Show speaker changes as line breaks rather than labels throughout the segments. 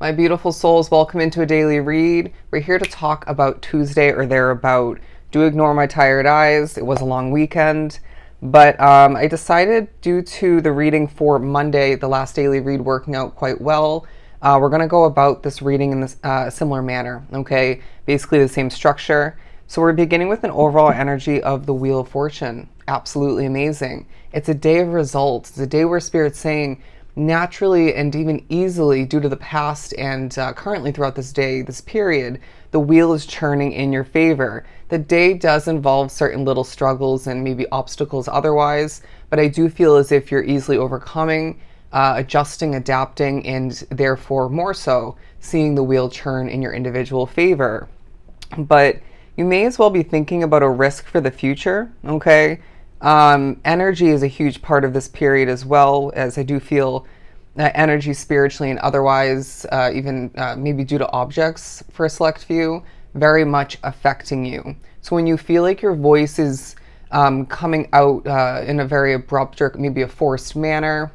My beautiful souls, welcome into a daily read. We're here to talk about Tuesday or thereabout. Do ignore my tired eyes. It was a long weekend. But I decided, due to the reading for Monday, the last daily read working out quite well, we're going to go about this reading in this similar manner, okay? Basically the same structure. So we're beginning with an overall energy of the Wheel of Fortune. Absolutely amazing. It's a day of results. It's a day where Spirit's saying, naturally and even easily, due to the past and currently throughout this day, this period, the wheel is churning in your favor. The day does involve certain little struggles and maybe obstacles otherwise, but I do feel as if you're easily overcoming, adjusting, adapting, and therefore more so seeing the wheel churn in your individual favor. But you may as well be thinking about a risk for the future, okay? Energy is a huge part of this period, as well as I do feel energy spiritually and otherwise, even maybe due to objects for a select few, very much affecting you. So when you feel like your voice is coming out in a very abrupt or maybe a forced manner,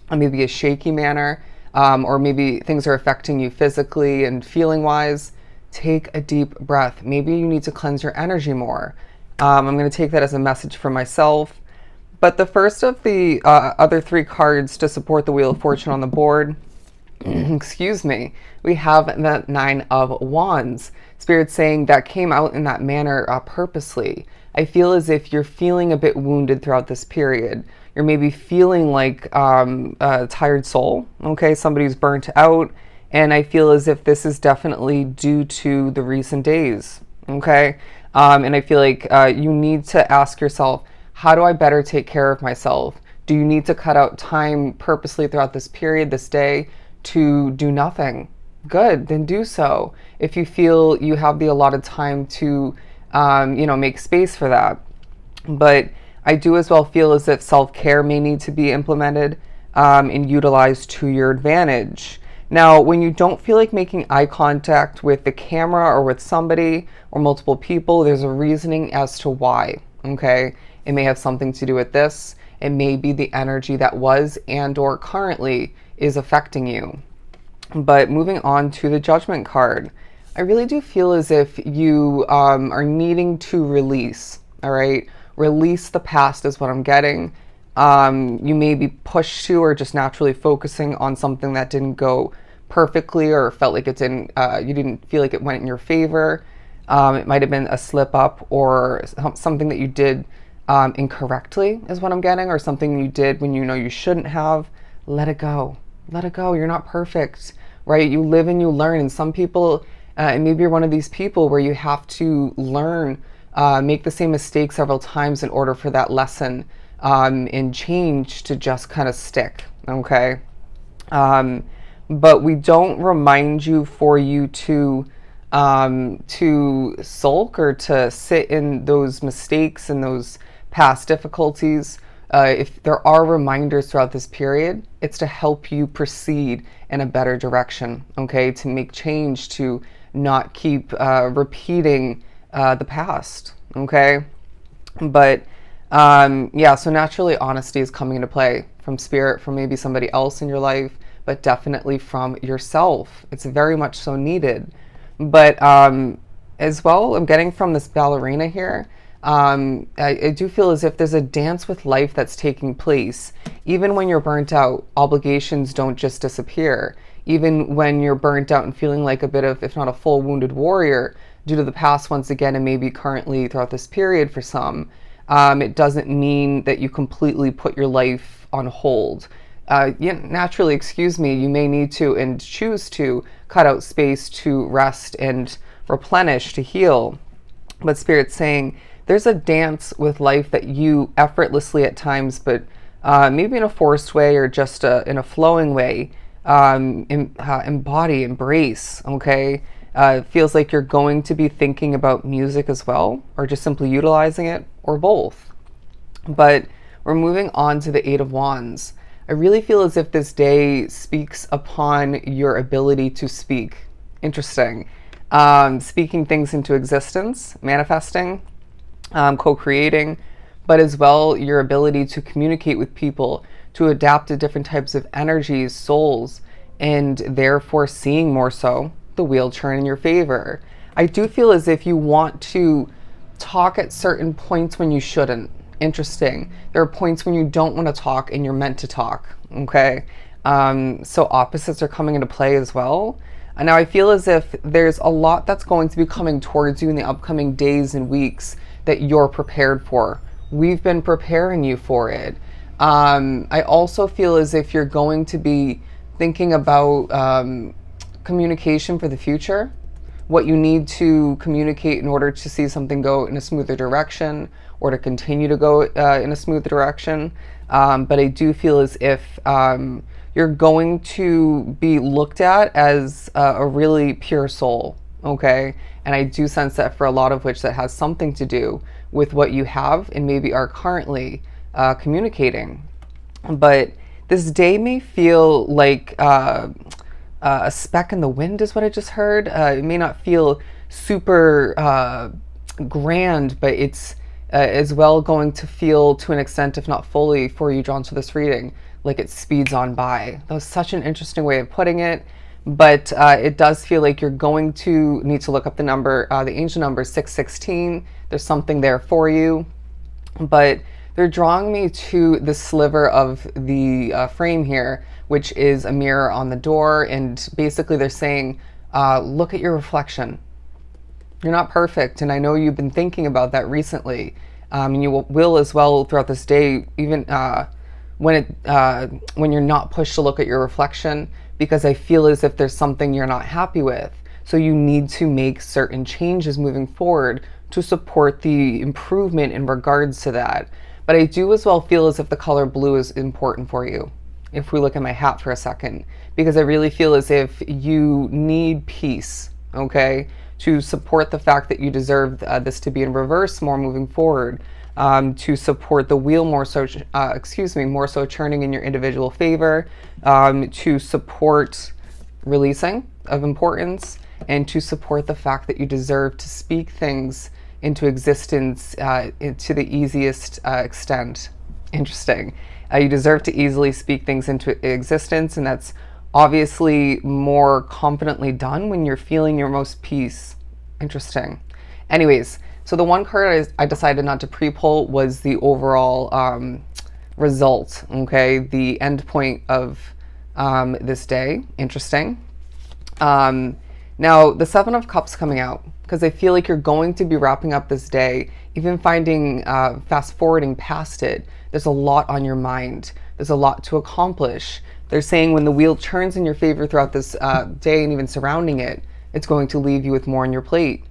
or maybe a shaky manner, or maybe things are affecting you physically and feeling wise, take a deep breath. Maybe you need to cleanse your energy more. I'm going to take that as a message for myself. But the first of the other three cards to support the Wheel of Fortune on the board, excuse me, we have the Nine of Wands. Spirit saying that came out in that manner purposely. I feel as if you're feeling a bit wounded throughout this period. You're maybe feeling like a tired soul, okay? Somebody's burnt out. And I feel as if this is definitely due to the recent days, okay? And I feel like you need to ask yourself, how do I better take care of myself? Do you need to cut out time purposely throughout this period, this day, to do nothing? Good, then do so. If you feel you have the allotted time to, make space for that. But I do as well feel as if self-care may need to be implemented and utilized to your advantage. Now, when you don't feel like making eye contact with the camera or with somebody or multiple people, there's a reasoning as to why, okay? It may have something to do with this. It may be the energy that was and or currently is affecting you. But moving on to the Judgment card, I really do feel as if you are needing to release, all right? Release the past is what I'm getting. You may be pushed to or just naturally focusing on something that didn't go perfectly or felt like it didn't, you didn't feel like it went in your favor. It might have been a slip up or something that you did incorrectly is what I'm getting, or something you did when you know you shouldn't have. Let it go. Let it go. You're not perfect, right? You live and you learn. And some people, and maybe you're one of these people where you have to learn, make the same mistake several times in order for that lesson and change to just kind of stick, okay? But we don't remind you for you to sulk or to sit in those mistakes and those past difficulties. If there are reminders throughout this period, it's to help you proceed in a better direction, okay? To make change, to not keep repeating the past, okay? But so naturally honesty is coming into play from Spirit, from maybe somebody else in your life, but definitely from yourself. It's very much so needed. But as well, I'm getting from this ballerina here, I do feel as if there's a dance with life that's taking place. Even when you're burnt out, obligations don't just disappear. Even when you're burnt out and feeling like a bit of, if not a full wounded warrior, due to the past once again, and maybe currently throughout this period for some, it doesn't mean that you completely put your life on hold. Naturally, you may need to and choose to cut out space to rest and replenish, to heal. But Spirit's saying there's a dance with life that you effortlessly at times, but maybe in a forced way or just in a flowing way, embody, embrace, okay? It feels like you're going to be thinking about music as well, or just simply utilizing it, or both. But we're moving on to the Eight of Wands. I really feel as if this day speaks upon your ability to speak. Interesting. Speaking things into existence, manifesting, co-creating, but as well your ability to communicate with people, to adapt to different types of energies, souls, and therefore seeing more so the wheel turn in your favor. I do feel as if you want to talk at certain points when you shouldn't. Interesting. There are points when you don't want to talk and you're meant to talk. Okay. So opposites are coming into play as well. And now I feel as if there's a lot that's going to be coming towards you in the upcoming days and weeks that you're prepared for. We've been preparing you for it. I also feel as if you're going to be thinking about communication for the future, what you need to communicate in order to see something go in a smoother direction or to continue to go in a smoother direction. But I do feel as if you're going to be looked at as a really pure soul, okay? And I do sense that for a lot of which that has something to do with what you have and maybe are currently communicating. But this day may feel like a speck in the wind is what I just heard. It may not feel super grand, but it's as well going to feel to an extent, if not fully, for you drawn to this reading, like it speeds on by. That was such an interesting way of putting it, but it does feel like you're going to need to look up the number, the angel number 616. There's something there for you, but they're drawing me to the sliver of the frame here, which is a mirror on the door. And basically they're saying, look at your reflection. You're not perfect. And I know you've been thinking about that recently. And you will as well throughout this day, even when you're not pushed to look at your reflection, because I feel as if there's something you're not happy with. So you need to make certain changes moving forward to support the improvement in regards to that. But I do as well feel as if the color blue is important for you. If we look at my hat for a second, because I really feel as if you need peace, okay, to support the fact that you deserve this to be in reverse more moving forward, to support the wheel more so, more so turning in your individual favor, to support releasing of importance, and to support the fact that you deserve to speak things into existence to the easiest extent. Interesting. You deserve to easily speak things into existence, and that's obviously more confidently done when you're feeling your most peace. Interesting. Anyways, so the one card I decided not to pre-pull was the overall result, okay? The end point of this day. Interesting. Now, the Seven of Cups coming out, because I feel like you're going to be wrapping up this day, even finding, fast forwarding past it, there's a lot on your mind. There's a lot to accomplish. They're saying when the wheel turns in your favor throughout this day and even surrounding it, it's going to leave you with more on your plate.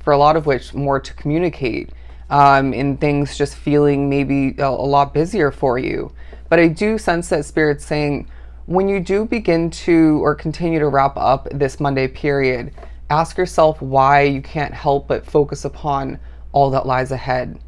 For a lot of which, more to communicate, and things just feeling maybe a lot busier for you. But I do sense that Spirit's saying, when you do begin to or continue to wrap up this Monday period, ask yourself why you can't help but focus upon all that lies ahead.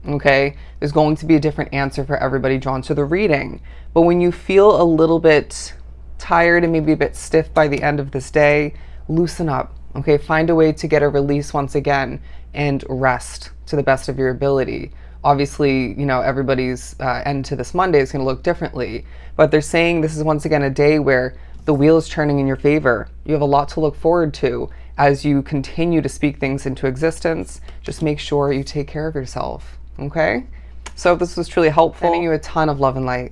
Okay? There's going to be a different answer for everybody drawn to the reading. But when you feel a little bit tired and maybe a bit stiff by the end of this day, loosen up. Okay? Find a way to get a release once again and rest to the best of your ability. Obviously, you know, everybody's end to this Monday is going to look differently, but they're saying this is once again a day where the wheel is turning in your favor. You have a lot to look forward to as you continue to speak things into existence. Just make sure you take care of yourself, okay? So if this was truly helpful, sending you a ton of love and light.